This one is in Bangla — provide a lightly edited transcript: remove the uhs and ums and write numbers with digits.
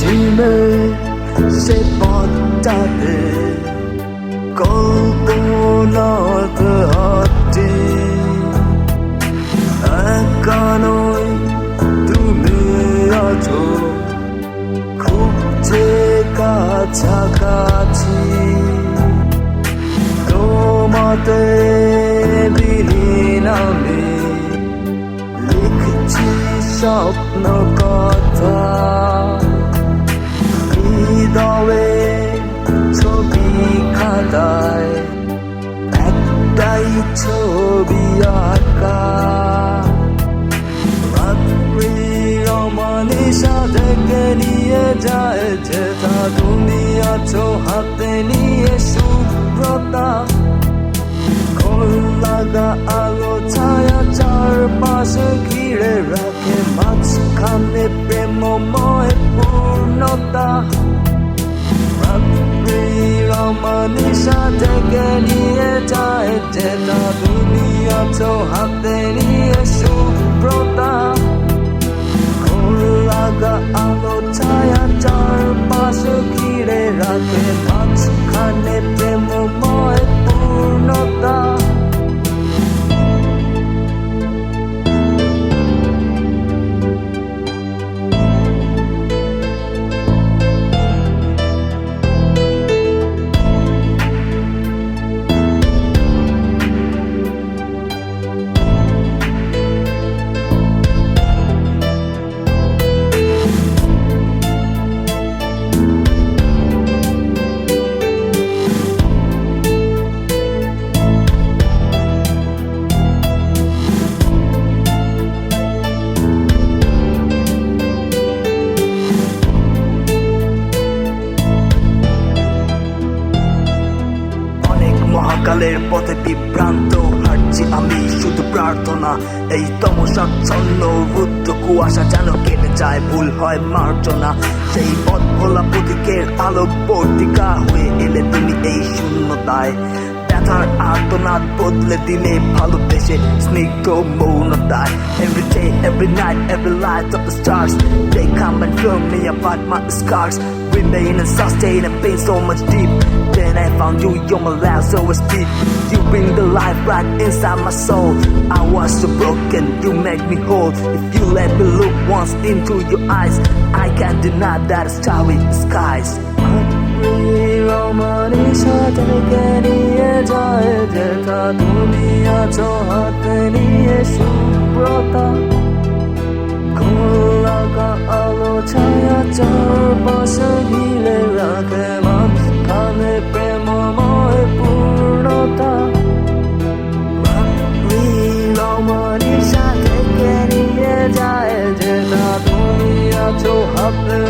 ঝিমে সে পথটাতে কল্পনাতে হাঁটি একা নই তুমি আছো খুব যে কাছাকাছি তোমাতে বিলীন আমি লিখছি স্বপ্ন কথা হৃদয়ে ছবি খাতায় একটাই ছবি আঁকা রাত্রি রমানিশা থেকে নিয়ে যায় যেটা তুমি আছো হাতে নিয়ে শুভ্রতা খোল লাগা আলো ছায়া চারপাশে ঘিরে রাখে মাঝখানে প্রেমময় পূর্ণতা রাত্রি রমানিশা থেকে নিয়ে যায় যেটা তুমি আছো হাতে নিয়ে শুভ্রতা খোল লাগা আলো ছায়া চারপাশে ঘিরে রাখে মাঝখানে প্রেমময় পূর্ণতা মহাকালের পথে বিভ্রান্ত হাঁটছি আমি শুধু প্রার্থনা এই তমসাচ্ছন্ন রুদ্র কুয়াশা যেন কেটে যায় ভুল হয় মার্জনা সেই পথ ভোলা প্রতীকের আলোক বর্তিকা হয়ে এলে তুমি এই শূন্যতায় ব্যথার আর্তনাদ বদলে দিলে ভালোবেসে স্নিগ্ধ মৌনতায় every day every night every light of the stars they come and fill me apart my scars remain and sustain and pain so much deep then I found you you're my life so speed you bring the life right inside my soul I was so broken you make me whole if you let me look once into your eyes I can't deny that starry skies রমানিশা থেকে নিয়ে যায় যেটা তুমি আছো হাতে নিয়ে শুভ্রতা খোল লাগা আলো ছায়া চারপাশে ঘিরে রাখে মাঝখানে প্রেমময় পূর্ণতা রাত্রি রমানিশা থেকে নিয়ে যায় যেটা তুমি আছো হাতে